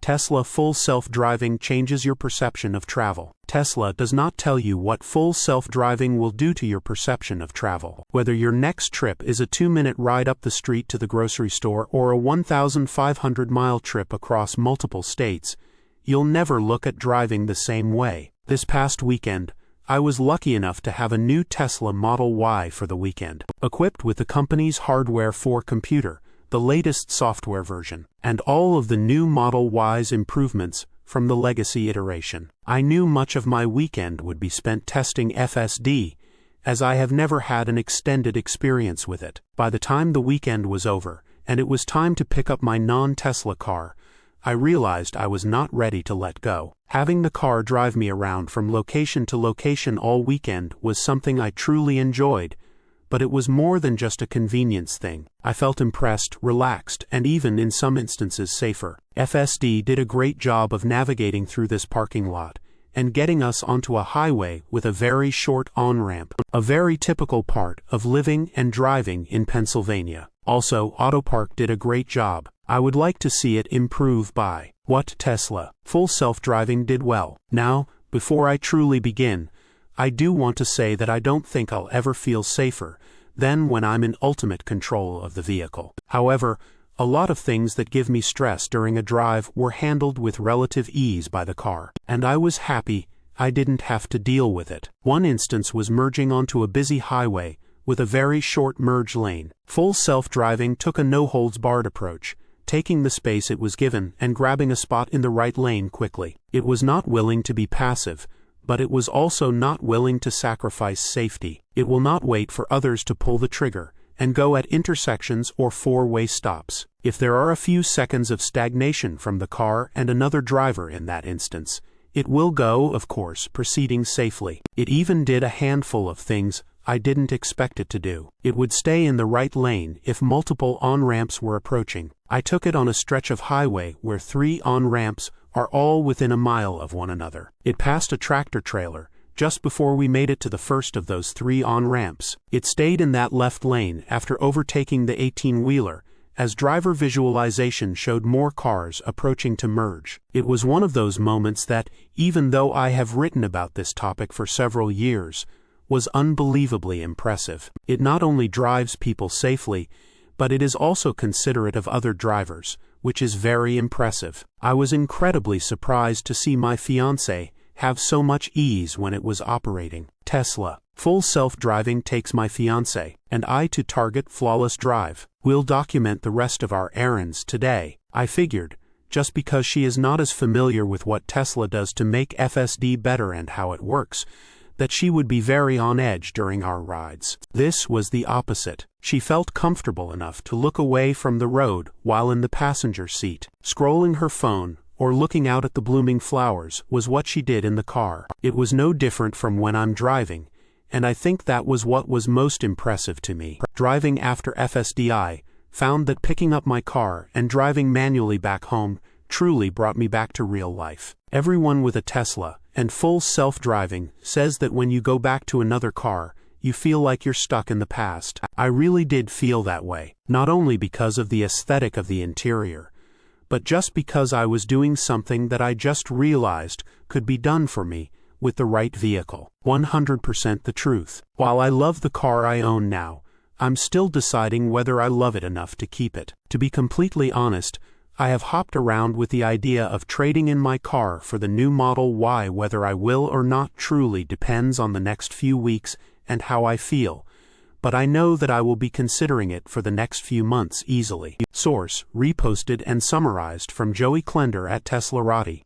Tesla full self-driving changes your perception of travel. Tesla does not tell you what full self-driving will do to your perception of travel. Whether your next trip is a 2-minute ride up the street to the grocery store or a 1,500-mile trip across multiple states, you'll never look at driving the same way. This past weekend, I was lucky enough to have a new Tesla Model Y for the weekend, equipped with the company's Hardware 4 computer, the latest software version, and all of the new Model Y's improvements from the legacy iteration. I knew much of my weekend would be spent testing FSD, as I have never had an extended experience with it. By the time the weekend was over, and it was time to pick up my non-Tesla car, I realized I was not ready to let go. Having the car drive me around from location to location all weekend was something I truly enjoyed, but it was more than just a convenience thing. I felt impressed, relaxed, and even in some instances safer. FSD did a great job of navigating through this parking lot and getting us onto a highway with a very short on-ramp, a very typical part of living and driving in Pennsylvania. Also, AutoPark did a great job. I would like to see it improve by what Tesla full self-driving did well. Now, before I truly begin, I do want to say that I don't think I'll ever feel safer than when I'm in ultimate control of the vehicle. However, a lot of things that give me stress during a drive were handled with relative ease by the car, and I was happy I didn't have to deal with it. One instance was merging onto a busy highway with a very short merge lane. Full self-driving took a no-holds-barred approach, taking the space it was given and grabbing a spot in the right lane quickly. It was not willing to be passive, but it was also not willing to sacrifice safety. It will not wait for others to pull the trigger and go at intersections or four-way stops. If there are a few seconds of stagnation from the car and another driver in that instance, it will go, of course, proceeding safely. It even did a handful of things I didn't expect it to do. It would stay in the right lane if multiple on-ramps were approaching. I took it on a stretch of highway where 3 on-ramps are all within a mile of one another. It passed a tractor trailer just before we made it to the first of those 3 on-ramps. It stayed in that left lane after overtaking the 18-wheeler, as driver visualization showed more cars approaching to merge. It was one of those moments that, even though I have written about this topic for several years, was unbelievably impressive. It not only drives people safely, but it is also considerate of other drivers, which is very impressive. I was incredibly surprised to see my fiancé have so much ease when it was operating. Tesla full self-driving takes my fiancé and I to Target flawless drive. We'll document the rest of our errands today. I figured, just because she is not as familiar with what Tesla does to make FSD better and how it works, that she would be very on edge during our rides. This was the opposite. She felt comfortable enough to look away from the road while in the passenger seat. Scrolling her phone or looking out at the blooming flowers was what she did in the car. It was no different from when I'm driving, and I think that was what was most impressive to me. Driving after FSDI found that picking up my car and driving manually back home truly brought me back to real life. Everyone with a Tesla and full self-driving says that when you go back to another car, you feel like you're stuck in the past. I really did feel that way, not only because of the aesthetic of the interior, but just because I was doing something that I just realized could be done for me with the right vehicle. 100% the truth. While I love the car I own now, I'm still deciding whether I love it enough to keep it. To be completely honest, I have hopped around with the idea of trading in my car for the new Model Y. Whether I will or not truly depends on the next few weeks and how I feel, but I know that I will be considering it for the next few months easily. Source: reposted and summarized from Joey Klender at teslarati.